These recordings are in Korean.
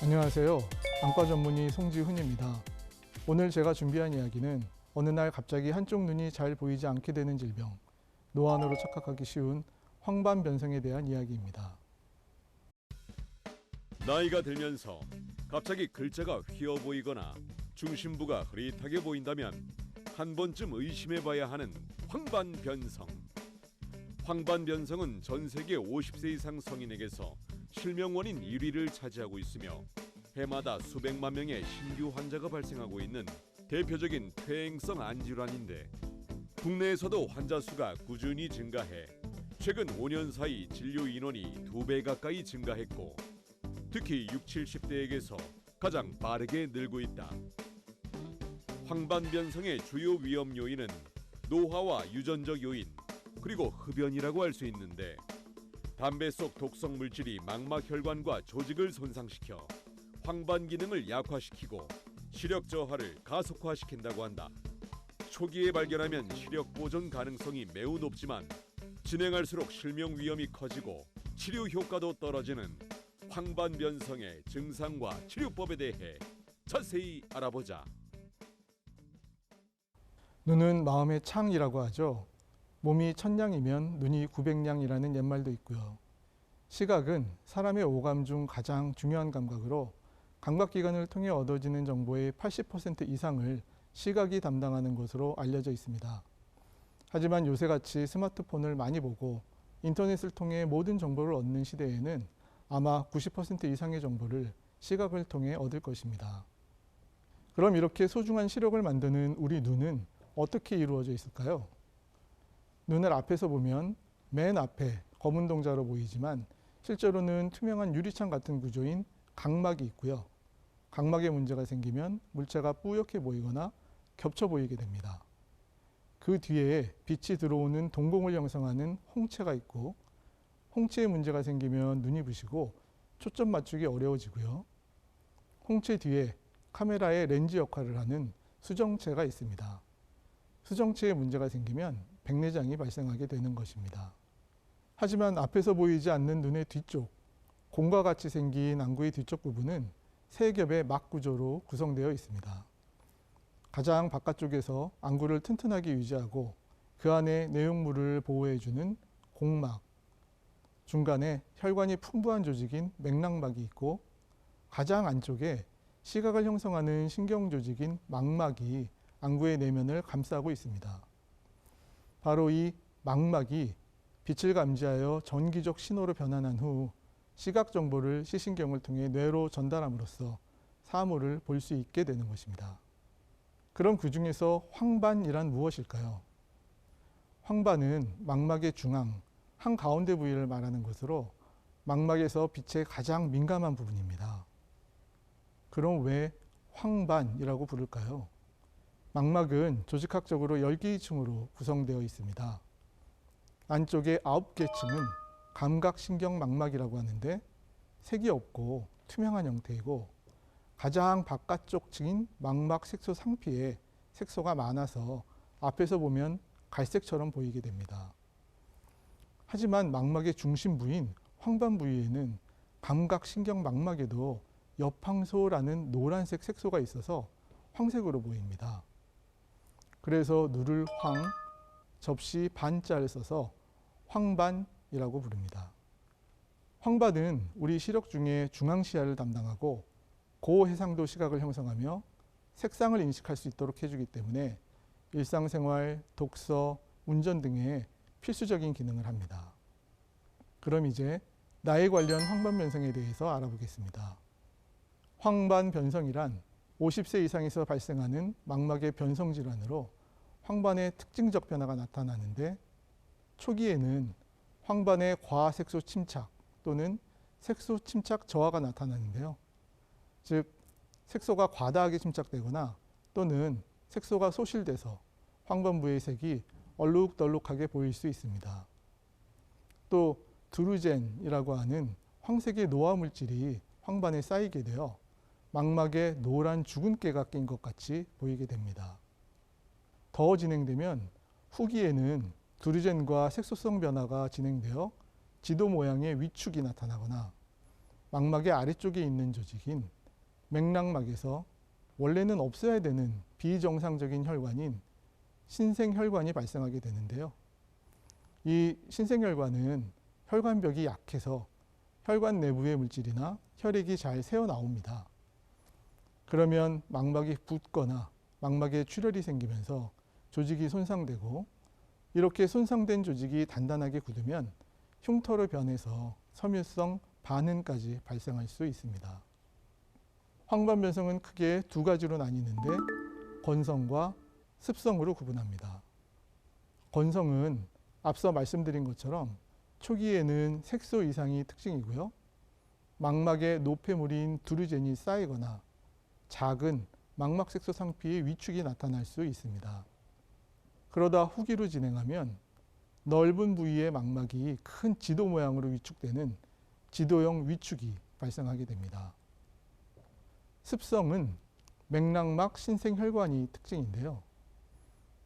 안녕하세요. 안과 전문의 송지훈입니다. 오늘 제가 준비한 이야기는 어느 날 갑자기 한쪽 눈이 잘 보이지 않게 되는 질병, 노안으로 착각하기 쉬운 황반변성에 대한 이야기입니다. 나이가 들면서 갑자기 글자가 휘어 보이거나 중심부가 흐릿하게 보인다면 한 번쯤 의심해봐야 하는 황반변성. 황반변성은 전 세계 50세 이상 성인에게서 실명 원인 1위를 차지하고 있으며 해마다 수백만 명의 신규 환자가 발생하고 있는 대표적인 퇴행성 안질환인데, 국내에서도 환자 수가 꾸준히 증가해 최근 5년 사이 진료 인원이 2배 가까이 증가했고, 특히 60, 70대에게서 가장 빠르게 늘고 있다. 황반변성의 주요 위험 요인은 노화와 유전적 요인, 그리고 흡연이라고 할 수 있는데, 담배 속 독성 물질이 망막혈관과 조직을 손상시켜 황반 기능을 약화시키고 시력 저하를 가속화시킨다고 한다. 초기에 발견하면 시력 보존 가능성이 매우 높지만 진행할수록 실명 위험이 커지고 치료 효과도 떨어지는 황반변성의 증상과 치료법에 대해 자세히 알아보자. 눈은 마음의 창이라고 하죠. 몸이 천냥이면 눈이 900냥이라는 옛말도 있고요. 시각은 사람의 오감 중 가장 중요한 감각으로 감각기관을 통해 얻어지는 정보의 80% 이상을 시각이 담당하는 것으로 알려져 있습니다. 하지만 요새같이 스마트폰을 많이 보고 인터넷을 통해 모든 정보를 얻는 시대에는 아마 90% 이상의 정보를 시각을 통해 얻을 것입니다. 그럼 이렇게 소중한 시력을 만드는 우리 눈은 어떻게 이루어져 있을까요? 눈을 앞에서 보면 맨 앞에 검은 동자로 보이지만 실제로는 투명한 유리창 같은 구조인 각막이 있고요. 각막에 문제가 생기면 물체가 뿌옇게 보이거나 겹쳐 보이게 됩니다. 그 뒤에 빛이 들어오는 동공을 형성하는 홍채가 있고, 홍채에 문제가 생기면 눈이 부시고 초점 맞추기 어려워지고요. 홍채 뒤에 카메라의 렌즈 역할을 하는 수정체가 있습니다. 수정체에 문제가 생기면 백내장이 발생하게 되는 것입니다. 하지만 앞에서 보이지 않는 눈의 뒤쪽, 공과 같이 생긴 안구의 뒤쪽 부분은 세 겹의 막 구조로 구성되어 있습니다. 가장 바깥쪽에서 안구를 튼튼하게 유지하고 그 안에 내용물을 보호해주는 공막, 중간에 혈관이 풍부한 조직인 맥락막이 있고, 가장 안쪽에 시각을 형성하는 신경 조직인 망막이 안구의 내면을 감싸고 있습니다. 바로 이 망막이 빛을 감지하여 전기적 신호로 변환한 후 시각 정보를 시신경을 통해 뇌로 전달함으로써 사물을 볼 수 있게 되는 것입니다. 그럼 그 중에서 황반이란 무엇일까요? 황반은 망막의 중앙, 한가운데 부위를 말하는 것으로 망막에서 빛에 가장 민감한 부분입니다. 그럼 왜 황반이라고 부를까요? 망막은 조직학적으로 10개의 층으로 구성되어 있습니다. 안쪽의 9개 층은 감각신경망막이라고 하는데 색이 없고 투명한 형태이고, 가장 바깥쪽 층인 망막 색소 상피에 색소가 많아서 앞에서 보면 갈색처럼 보이게 됩니다. 하지만 망막의 중심 부인 황반 부위에는 감각신경망막에도 여팡소라는 노란색 색소가 있어서 황색으로 보입니다. 그래서 누를 황, 접시 반자를 써서 황반이라고 부릅니다. 황반은 우리 시력 중에 중앙시야를 담당하고 고해상도 시각을 형성하며 색상을 인식할 수 있도록 해주기 때문에 일상생활, 독서, 운전 등에 필수적인 기능을 합니다. 그럼 이제 나이 관련 황반변성에 대해서 알아보겠습니다. 황반변성이란 50세 이상에서 발생하는 망막의 변성 질환으로 황반의 특징적 변화가 나타나는데, 초기에는 황반의 과색소 침착 또는 색소 침착 저하가 나타나는데요. 즉, 색소가 과다하게 침착되거나 또는 색소가 소실돼서 황반부의 색이 얼룩덜룩하게 보일 수 있습니다. 또 드루젠이라고 하는 황색의 노화 물질이 황반에 쌓이게 되어 망막에 노란 죽은 깨가 낀 것 같이 보이게 됩니다. 더 진행되면 후기에는 드루젠과 색소성 변화가 진행되어 지도 모양의 위축이 나타나거나, 망막의 아래쪽에 있는 조직인 맥락막에서 원래는 없어야 되는 비정상적인 혈관인 신생혈관이 발생하게 되는데요. 이 신생혈관은 혈관벽이 약해서 혈관 내부의 물질이나 혈액이 잘 새어나옵니다. 그러면 망막이 붓거나 망막에 출혈이 생기면서 조직이 손상되고, 이렇게 손상된 조직이 단단하게 굳으면 흉터로 변해서 섬유성 반응까지 발생할 수 있습니다. 황반변성은 크게 두 가지로 나뉘는데 건성과 습성으로 구분합니다. 건성은 앞서 말씀드린 것처럼 초기에는 색소 이상이 특징이고요. 망막에 노폐물인 두르젠이 쌓이거나 작은 망막색소 상피의 위축이 나타날 수 있습니다. 그러다 후기로 진행하면 넓은 부위의 망막이 큰 지도 모양으로 위축되는 지도형 위축이 발생하게 됩니다. 습성은 맥락막 신생혈관이 특징인데요.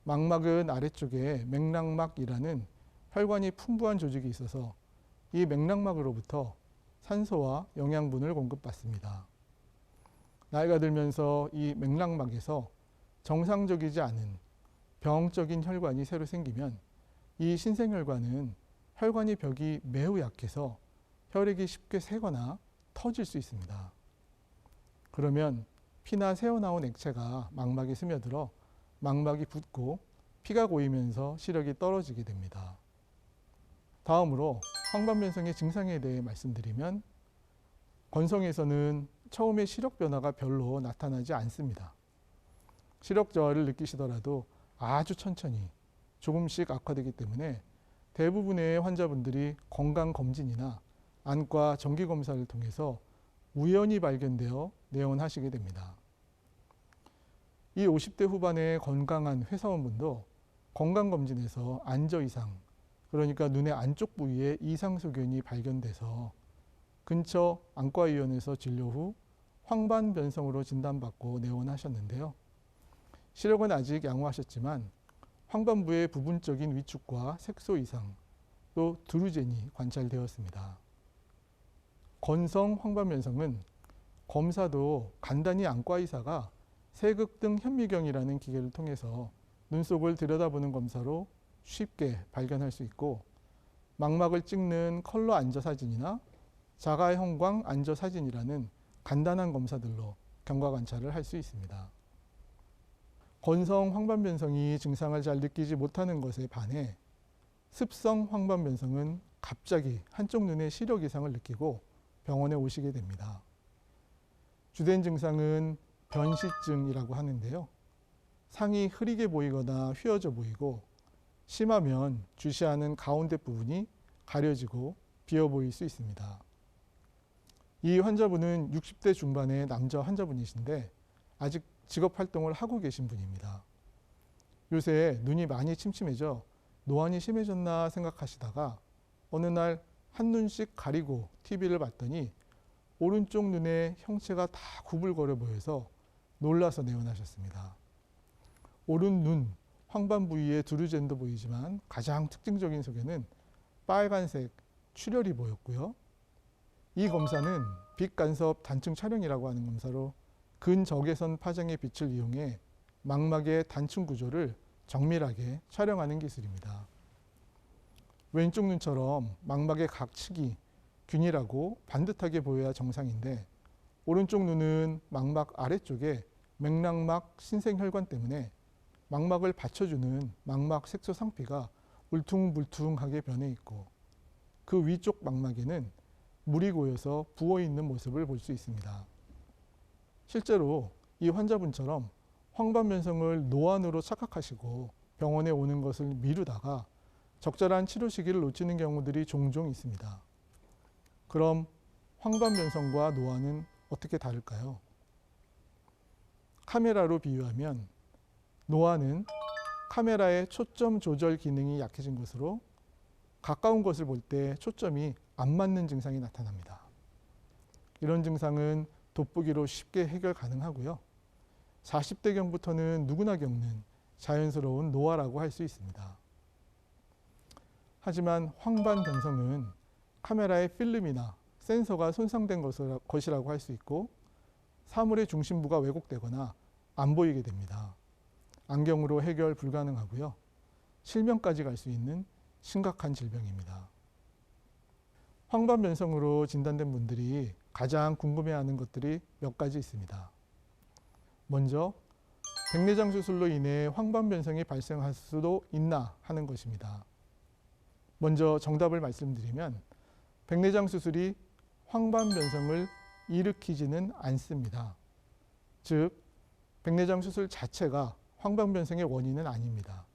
망막은 아래쪽에 맥락막이라는 혈관이 풍부한 조직이 있어서 이 맥락막으로부터 산소와 영양분을 공급받습니다. 나이가 들면서 이 맥락막에서 정상적이지 않은 병적인 혈관이 새로 생기면 이 신생혈관은 혈관의 벽이 매우 약해서 혈액이 쉽게 새거나 터질 수 있습니다. 그러면 피나 새어나온 액체가 망막에 스며들어 망막이 붓고 피가 고이면서 시력이 떨어지게 됩니다. 다음으로 황반변성의 증상에 대해 말씀드리면, 건성에서는 처음에 시력 변화가 별로 나타나지 않습니다. 시력 저하를 느끼시더라도 아주 천천히 조금씩 악화되기 때문에 대부분의 환자분들이 건강검진이나 안과 정기검사를 통해서 우연히 발견되어 내원하시게 됩니다. 이 50대 후반의 건강한 회사원분도 건강검진에서 안저 이상, 그러니까 눈의 안쪽 부위에 이상 소견이 발견돼서 근처 안과의원에서 진료 후 황반변성으로 진단받고 내원하셨는데요. 시력은 아직 양호하셨지만 황반부의 부분적인 위축과 색소 이상, 또 두르젠이 관찰되었습니다. 건성 황반변성은 검사도 간단히 안과의사가 세극등 현미경이라는 기계를 통해서 눈속을 들여다보는 검사로 쉽게 발견할 수 있고, 망막을 찍는 컬러 안저사진이나 자가형광 안저사진이라는 간단한 검사들로 경과 관찰을 할 수 있습니다. 건성 황반변성이 증상을 잘 느끼지 못하는 것에 반해 습성 황반변성은 갑자기 한쪽 눈에 시력 이상을 느끼고 병원에 오시게 됩니다. 주된 증상은 변시증이라고 하는데요. 상이 흐리게 보이거나 휘어져 보이고, 심하면 주시하는 가운데 부분이 가려지고 비어 보일 수 있습니다. 이 환자분은 60대 중반의 남자 환자분이신데 아직 직업 활동을 하고 계신 분입니다. 요새 눈이 많이 침침해져 노안이 심해졌나 생각하시다가 어느 날 한눈씩 가리고 TV를 봤더니 오른쪽 눈의 형체가 다 구불거려 보여서 놀라서 내원하셨습니다. 오른 눈 황반 부위에 두르젠도 보이지만 가장 특징적인 소견은 빨간색 출혈이 보였고요. 이 검사는 빛간섭 단층 촬영이라고 하는 검사로 근적외선 파장의 빛을 이용해 망막의 단층 구조를 정밀하게 촬영하는 기술입니다. 왼쪽 눈처럼 망막의 각 측이 균일하고 반듯하게 보여야 정상인데, 오른쪽 눈은 망막 아래쪽에 맥락막 신생혈관 때문에 망막을 받쳐주는 망막 색소 상피가 울퉁불퉁하게 변해 있고, 그 위쪽 망막에는 물이 고여서 부어있는 모습을 볼 수 있습니다. 실제로 이 환자분처럼 황반변성을 노안으로 착각하시고 병원에 오는 것을 미루다가 적절한 치료 시기를 놓치는 경우들이 종종 있습니다. 그럼 황반변성과 노안은 어떻게 다를까요? 카메라로 비유하면 노안은 카메라의 초점 조절 기능이 약해진 것으로 가까운 것을 볼 때 초점이 안 맞는 증상이 나타납니다. 이런 증상은 돋보기로 쉽게 해결 가능하고요. 40대경부터는 누구나 겪는 자연스러운 노화라고 할 수 있습니다. 하지만 황반변성은 카메라의 필름이나 센서가 손상된 것이라고 할 수 있고 사물의 중심부가 왜곡되거나 안 보이게 됩니다. 안경으로 해결 불가능하고요. 실명까지 갈 수 있는 심각한 질병입니다. 황반변성으로 진단된 분들이 가장 궁금해하는 것들이 몇 가지 있습니다. 먼저 백내장 수술로 인해 황반변성이 발생할 수도 있나 하는 것입니다. 먼저 정답을 말씀드리면 백내장 수술이 황반변성을 일으키지는 않습니다. 즉 백내장 수술 자체가 황반변성의 원인은 아닙니다.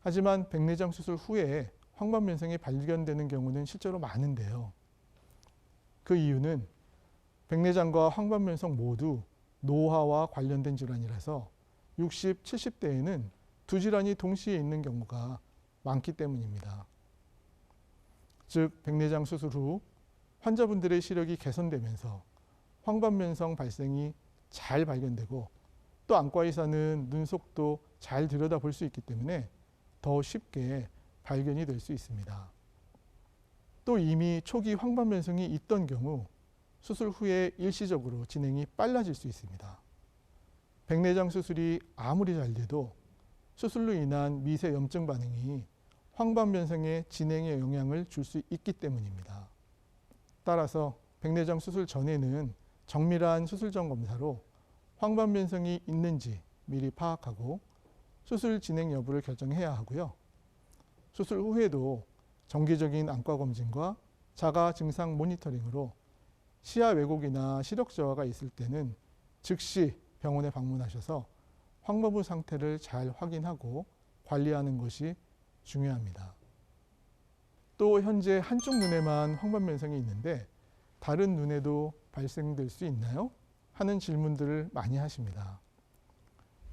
하지만 백내장 수술 후에 황반변성이 발견되는 경우는 실제로 많은데요. 그 이유는 백내장과 황반변성 모두 노화와 관련된 질환이라서 60, 70대에는 두 질환이 동시에 있는 경우가 많기 때문입니다. 즉 백내장 수술 후 환자분들의 시력이 개선되면서 황반변성 발생이 잘 발견되고 또 안과의사는 눈속도 잘 들여다볼 수 있기 때문에 더 쉽게 발견이 될 수 있습니다. 또 이미 초기 황반변성이 있던 경우 수술 후에 일시적으로 진행이 빨라질 수 있습니다. 백내장 수술이 아무리 잘 돼도 수술로 인한 미세 염증 반응이 황반변성의 진행에 영향을 줄 수 있기 때문입니다. 따라서 백내장 수술 전에는 정밀한 수술 전 검사로 황반변성이 있는지 미리 파악하고 수술 진행 여부를 결정해야 하고요. 수술 후에도 정기적인 안과 검진과 자가 증상 모니터링으로 시야 왜곡이나 시력 저하가 있을 때는 즉시 병원에 방문하셔서 황반부 상태를 잘 확인하고 관리하는 것이 중요합니다. 또 현재 한쪽 눈에만 황반변성이 있는데 다른 눈에도 발생될 수 있나요? 하는 질문들을 많이 하십니다.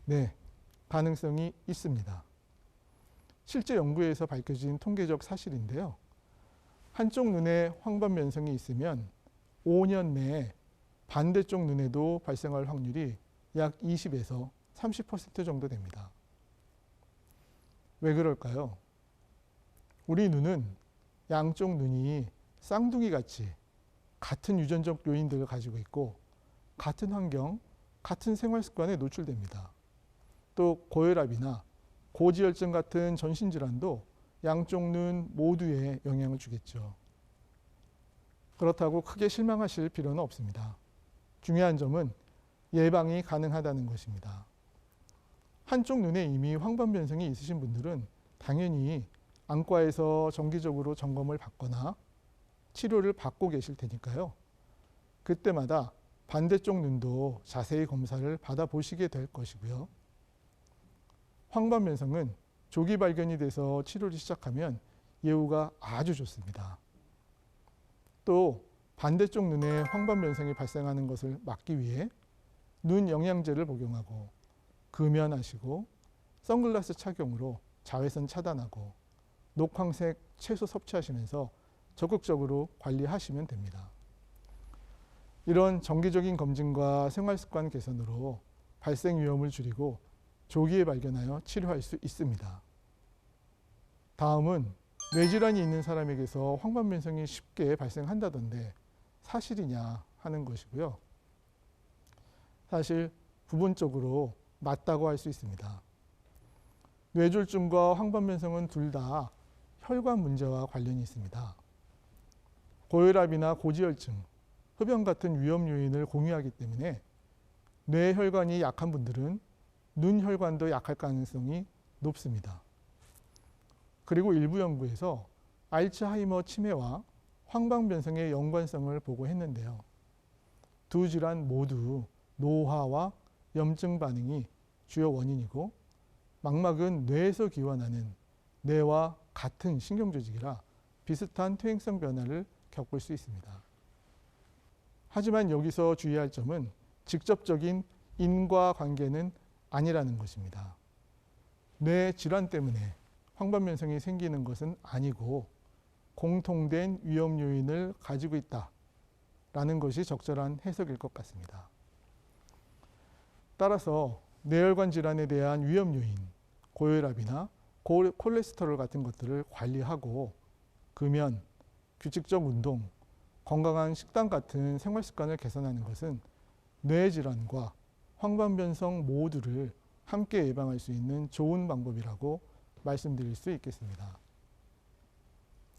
네, 가능성이 있습니다. 실제 연구에서 밝혀진 통계적 사실인데요. 한쪽 눈에 황반변성이 있으면 5년 내에 반대쪽 눈에도 발생할 확률이 약 20에서 30% 정도 됩니다. 왜 그럴까요? 우리 눈은 양쪽 눈이 쌍둥이 같이 같은 유전적 요인들을 가지고 있고 같은 환경, 같은 생활 습관에 노출됩니다. 또 고혈압이나 고지혈증 같은 전신질환도 양쪽 눈 모두에 영향을 주겠죠. 그렇다고 크게 실망하실 필요는 없습니다. 중요한 점은 예방이 가능하다는 것입니다. 한쪽 눈에 이미 황반변성이 있으신 분들은 당연히 안과에서 정기적으로 점검을 받거나 치료를 받고 계실 테니까요. 그때마다 반대쪽 눈도 자세히 검사를 받아보시게 될 것이고요. 황반변성은 조기 발견이 돼서 치료를 시작하면 예후가 아주 좋습니다. 또 반대쪽 눈에 황반변성이 발생하는 것을 막기 위해 눈 영양제를 복용하고 금연하시고 선글라스 착용으로 자외선 차단하고 녹황색 채소 섭취하시면서 적극적으로 관리하시면 됩니다. 이런 정기적인 검진과 생활습관 개선으로 발생 위험을 줄이고 조기에 발견하여 치료할 수 있습니다. 다음은 뇌질환이 있는 사람에게서 황반변성이 쉽게 발생한다던데 사실이냐 하는 것이고요. 사실 부분적으로 맞다고 할 수 있습니다. 뇌졸중과 황반변성은 둘 다 혈관 문제와 관련이 있습니다. 고혈압이나 고지혈증, 흡연 같은 위험 요인을 공유하기 때문에 뇌혈관이 약한 분들은 눈혈관도 약할 가능성이 높습니다. 그리고 일부 연구에서 알츠하이머 치매와 황반변성의 연관성을 보고했는데요. 두 질환 모두 노화와 염증 반응이 주요 원인이고 망막은 뇌에서 기원하는 뇌와 같은 신경조직이라 비슷한 퇴행성 변화를 겪을 수 있습니다. 하지만 여기서 주의할 점은 직접적인 인과관계는 아니라는 것입니다. 뇌 질환 때문에 황반변성이 생기는 것은 아니고 공통된 위험 요인을 가지고 있다라는 것이 적절한 해석일 것 같습니다. 따라서 뇌혈관 질환에 대한 위험 요인, 고혈압이나 콜레스테롤 같은 것들을 관리하고 금연, 규칙적 운동, 건강한 식단 같은 생활 습관을 개선하는 것은 뇌 질환과 황반변성 모두를 함께 예방할 수 있는 좋은 방법이라고 말씀드릴 수 있겠습니다.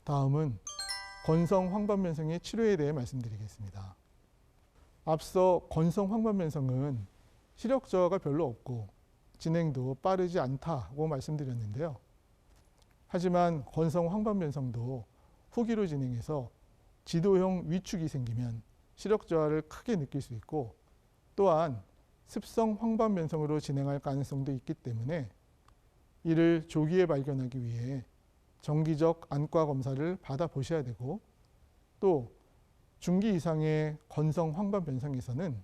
다음은 건성 황반변성의 치료에 대해 말씀드리겠습니다. 앞서 건성 황반변성은 시력 저하가 별로 없고 진행도 빠르지 않다고 말씀드렸는데요. 하지만 건성 황반변성도 후기로 진행해서 지도형 위축이 생기면 시력 저하를 크게 느낄 수 있고, 또한 습성 황반변성으로 진행할 가능성도 있기 때문에 이를 조기에 발견하기 위해 정기적 안과 검사를 받아보셔야 되고, 또 중기 이상의 건성 황반변성에서는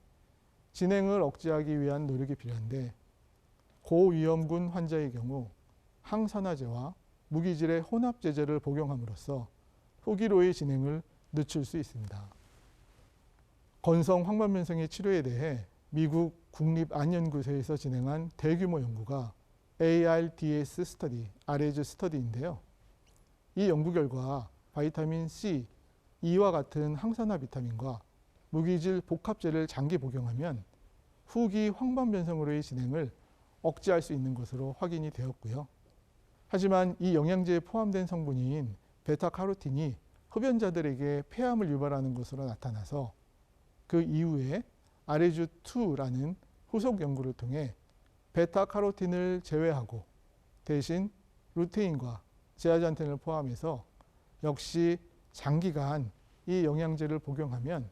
진행을 억제하기 위한 노력이 필요한데, 고위험군 환자의 경우 항산화제와 무기질의 혼합제제를 복용함으로써 후기로의 진행을 늦출 수 있습니다. 건성 황반변성의 치료에 대해 미국 국립안연구소에서 진행한 대규모 연구가 ARDS 스터디, RS 스터디인데요. 이 연구 결과 바이타민 C, E와 같은 항산화 비타민과 무기질 복합제를 장기 복용하면 후기 황반변성으로의 진행을 억제할 수 있는 것으로 확인이 되었고요. 하지만 이 영양제에 포함된 성분인 베타카로틴이 흡연자들에게 폐암을 유발하는 것으로 나타나서 그 이후에 아레주2라는 후속 연구를 통해 베타카로틴을 제외하고 대신 루테인과 제아잔텐을 포함해서 역시 장기간 이 영양제를 복용하면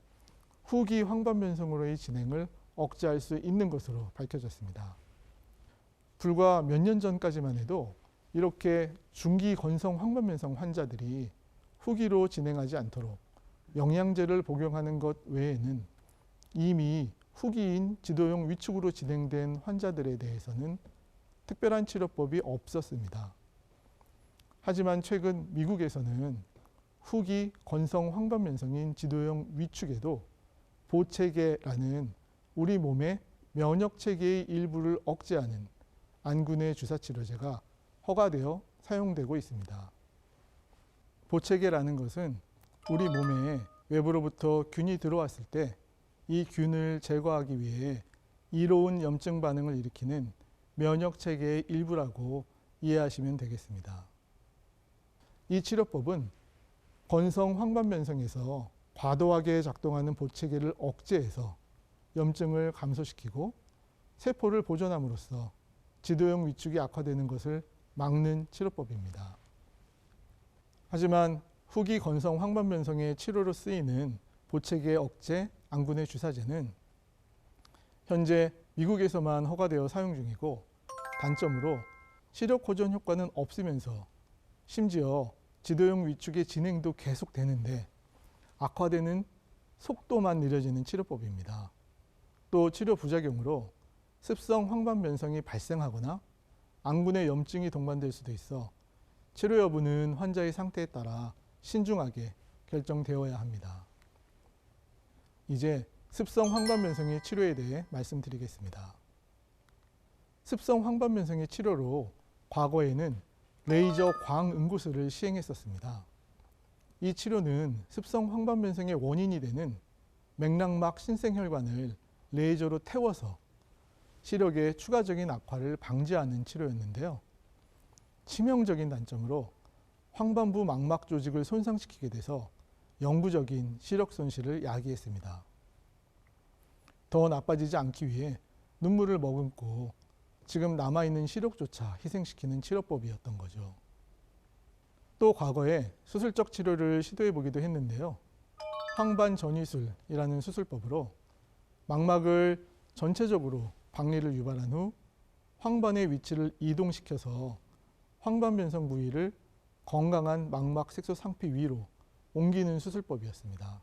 후기 황반변성으로의 진행을 억제할 수 있는 것으로 밝혀졌습니다. 불과 몇 년 전까지만 해도 이렇게 중기 건성 황반변성 환자들이 후기로 진행하지 않도록 영양제를 복용하는 것 외에는 이미 후기인 지도형 위축으로 진행된 환자들에 대해서는 특별한 치료법이 없었습니다. 하지만 최근 미국에서는 후기 건성 황반변성인 지도형 위축에도 보체계라는 우리 몸의 면역체계의 일부를 억제하는 안구내 주사치료제가 허가되어 사용되고 있습니다. 보체계라는 것은 우리 몸에 외부로부터 균이 들어왔을 때 이 균을 제거하기 위해 이로운 염증 반응을 일으키는 면역체계의 일부라고 이해하시면 되겠습니다. 이 치료법은 건성 황반변성에서 과도하게 작동하는 보체계를 억제해서 염증을 감소시키고 세포를 보존함으로써 지도형 위축이 악화되는 것을 막는 치료법입니다. 하지만 후기 건성 황반변성의 치료로 쓰이는 보체계 억제 안구내 주사제는 현재 미국에서만 허가되어 사용 중이고, 단점으로 시력 호전 효과는 없으면서 심지어 지도형 위축의 진행도 계속되는데 악화되는 속도만 느려지는 치료법입니다. 또 치료 부작용으로 습성 황반변성이 발생하거나 안구내 염증이 동반될 수도 있어 치료 여부는 환자의 상태에 따라 신중하게 결정되어야 합니다. 이제 습성 황반변성의 치료에 대해 말씀드리겠습니다. 습성 황반변성의 치료로 과거에는 레이저 광응고술을 시행했었습니다. 이 치료는 습성 황반변성의 원인이 되는 맥락막 신생혈관을 레이저로 태워서 시력의 추가적인 악화를 방지하는 치료였는데요. 치명적인 단점으로 황반부 망막 조직을 손상시키게 돼서 영구적인 시력 손실을 야기했습니다. 더 나빠지지 않기 위해 눈물을 머금고 지금 남아있는 시력조차 희생시키는 치료법이었던 거죠. 또 과거에 수술적 치료를 시도해 보기도 했는데요. 황반전이술이라는 수술법으로 망막을 전체적으로 박리를 유발한 후 황반의 위치를 이동시켜서 황반변성 부위를 건강한 망막 색소 상피 위로 옮기는 수술법이었습니다.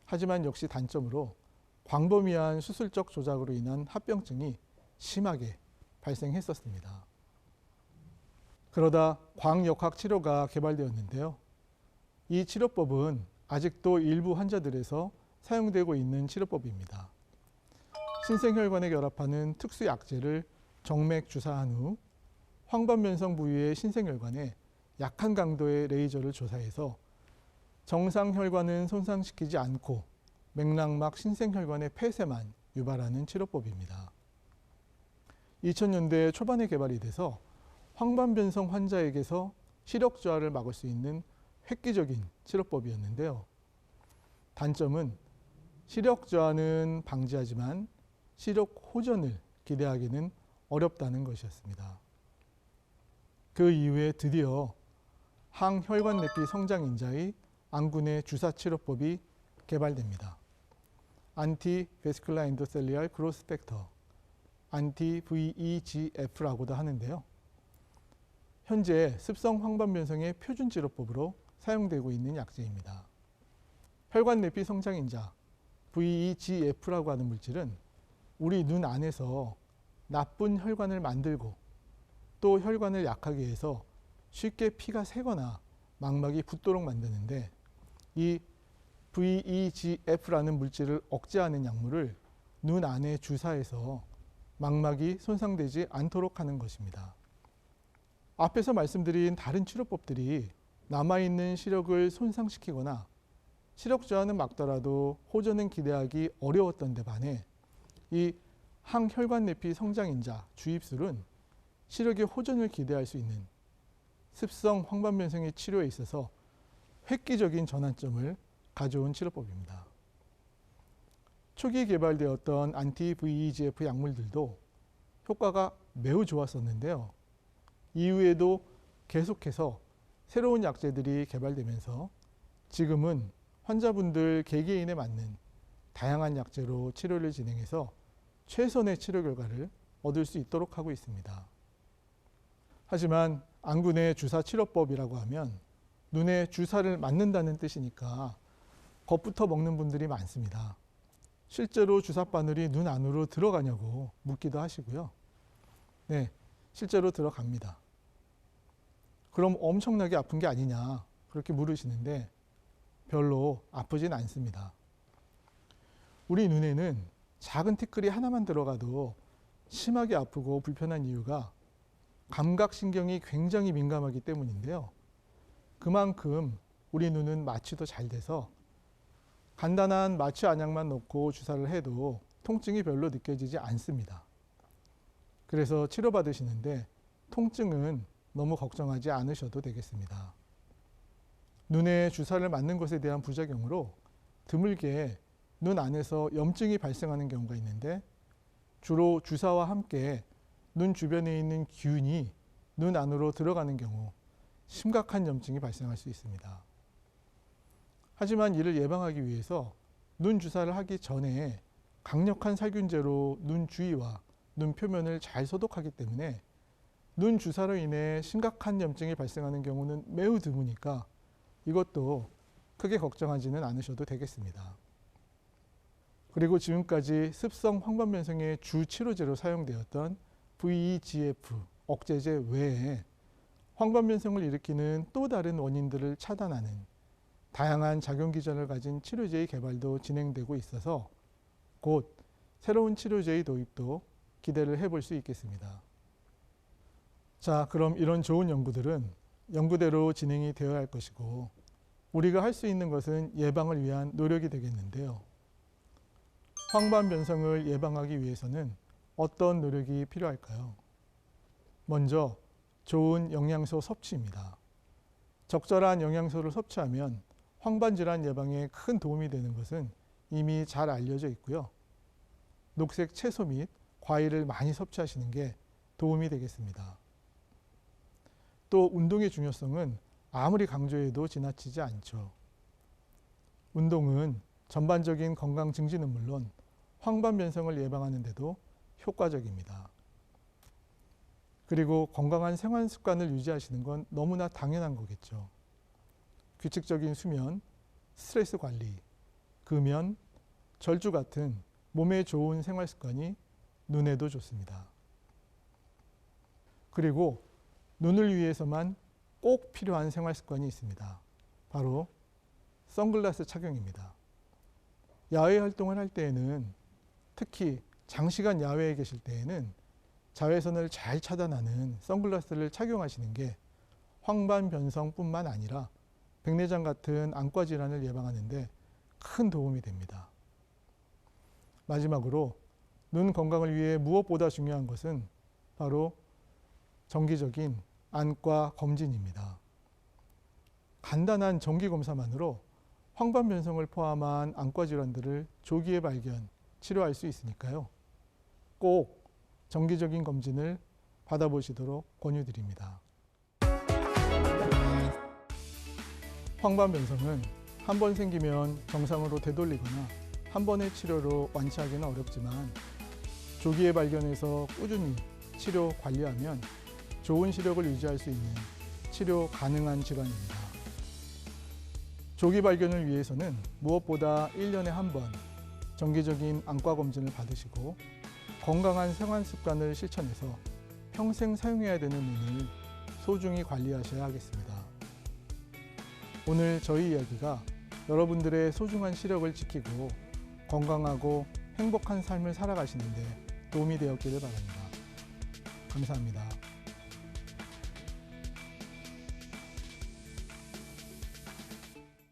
하지만 역시 단점으로 광범위한 수술적 조작으로 인한 합병증이 심하게 발생했었습니다. 그러다 광역학 치료가 개발되었는데요. 이 치료법은 아직도 일부 환자들에서 사용되고 있는 치료법입니다. 신생혈관에 결합하는 특수 약제를 정맥 주사한 후 황반변성 부위의 신생혈관에 약한 강도의 레이저를 조사해서 정상 혈관은 손상시키지 않고 맥락막 신생혈관의 폐쇄만 유발하는 치료법입니다. 2000년대 초반에 개발이 돼서 황반변성 환자에게서 시력 저하를 막을 수 있는 획기적인 치료법이었는데요. 단점은 시력 저하는 방지하지만 시력 호전을 기대하기는 어렵다는 것이었습니다. 그 이후에 드디어 항혈관 내피 성장인자의 안군의 주사 치료법이 개발됩니다. 안티베스큘라 엔도셀리알 그로스 팩터, anti-VEGF라고도 하는데요. 현재 습성 황반변성의 표준 치료법으로 사용되고 있는 약제입니다. 혈관 내피 성장인자 VEGF라고 하는 물질은 우리 눈 안에서 나쁜 혈관을 만들고 또 혈관을 약하게 해서 쉽게 피가 새거나 망막이 붓도록 만드는데, 이 VEGF라는 물질을 억제하는 약물을 눈 안에 주사해서 망막이 손상되지 않도록 하는 것입니다. 앞에서 말씀드린 다른 치료법들이 남아있는 시력을 손상시키거나 시력 저하는 막더라도 호전은 기대하기 어려웠던 데 반해 이 항혈관 내피 성장인자 주입술은 시력의 호전을 기대할 수 있는 습성 황반변성의 치료에 있어서 획기적인 전환점을 가져온 치료법입니다. 초기 개발되었던 안티-VEGF 약물들도 효과가 매우 좋았었는데요. 이후에도 계속해서 새로운 약제들이 개발되면서 지금은 환자분들 개개인에 맞는 다양한 약제로 치료를 진행해서 최선의 치료 결과를 얻을 수 있도록 하고 있습니다. 하지만 안군의 주사 치료법이라고 하면 눈에 주사를 맞는다는 뜻이니까 겁부터 먹는 분들이 많습니다. 실제로 주사바늘이 눈 안으로 들어가냐고 묻기도 하시고요. 네, 실제로 들어갑니다. 그럼 엄청나게 아픈 게 아니냐 그렇게 물으시는데 별로 아프진 않습니다. 우리 눈에는 작은 티끌이 하나만 들어가도 심하게 아프고 불편한 이유가 감각신경이 굉장히 민감하기 때문인데요. 그만큼 우리 눈은 마취도 잘 돼서 간단한 마취 안약만 넣고 주사를 해도 통증이 별로 느껴지지 않습니다. 그래서 치료받으시는데 통증은 너무 걱정하지 않으셔도 되겠습니다. 눈에 주사를 맞는 것에 대한 부작용으로 드물게 눈 안에서 염증이 발생하는 경우가 있는데, 주로 주사와 함께 눈 주변에 있는 균이 눈 안으로 들어가는 경우 심각한 염증이 발생할 수 있습니다. 하지만 이를 예방하기 위해서 눈 주사를 하기 전에 강력한 살균제로 눈 주위와 눈 표면을 잘 소독하기 때문에 눈 주사로 인해 심각한 염증이 발생하는 경우는 매우 드무니까 이것도 크게 걱정하지는 않으셔도 되겠습니다. 그리고 지금까지 습성 황반변성의 주 치료제로 사용되었던 VEGF 억제제 외에 황반변성을 일으키는 또 다른 원인들을 차단하는 다양한 작용 기전을 가진 치료제의 개발도 진행되고 있어서 곧 새로운 치료제의 도입도 기대를 해볼 수 있겠습니다. 자, 그럼 이런 좋은 연구들은 연구대로 진행이 되어야 할 것이고 우리가 할 수 있는 것은 예방을 위한 노력이 되겠는데요. 황반변성을 예방하기 위해서는 어떤 노력이 필요할까요? 먼저 좋은 영양소 섭취입니다. 적절한 영양소를 섭취하면 황반질환 예방에 큰 도움이 되는 것은 이미 잘 알려져 있고요. 녹색 채소 및 과일을 많이 섭취하시는 게 도움이 되겠습니다. 또 운동의 중요성은 아무리 강조해도 지나치지 않죠. 운동은 전반적인 건강 증진은 물론 황반변성을 예방하는 데도 효과적입니다. 그리고 건강한 생활 습관을 유지하시는 건 너무나 당연한 거겠죠. 규칙적인 수면, 스트레스 관리, 금연, 절주 같은 몸에 좋은 생활 습관이 눈에도 좋습니다. 그리고 눈을 위해서만 꼭 필요한 생활 습관이 있습니다. 바로 선글라스 착용입니다. 야외 활동을 할 때에는, 특히 장시간 야외에 계실 때에는 자외선을 잘 차단하는 선글라스를 착용하시는 게 황반변성뿐만 아니라 백내장 같은 안과 질환을 예방하는 데 큰 도움이 됩니다. 마지막으로 눈 건강을 위해 무엇보다 중요한 것은 바로 정기적인 안과 검진입니다. 간단한 정기 검사만으로 황반변성을 포함한 안과 질환들을 조기에 발견, 치료할 수 있으니까요. 꼭 정기적인 검진을 받아보시도록 권유드립니다. 황반변성은 한 번 생기면 정상으로 되돌리거나 한 번의 치료로 완치하기는 어렵지만 조기에 발견해서 꾸준히 치료 관리하면 좋은 시력을 유지할 수 있는 치료 가능한 질환입니다. 조기 발견을 위해서는 무엇보다 1년에 한 번 정기적인 안과 검진을 받으시고 건강한 생활 습관을 실천해서 평생 사용해야 되는 눈을 소중히 관리하셔야 하겠습니다. 오늘 저희 이야기가 여러분들의 소중한 시력을 지키고 건강하고 행복한 삶을 살아가시는데 도움이 되었기를 바랍니다. 감사합니다.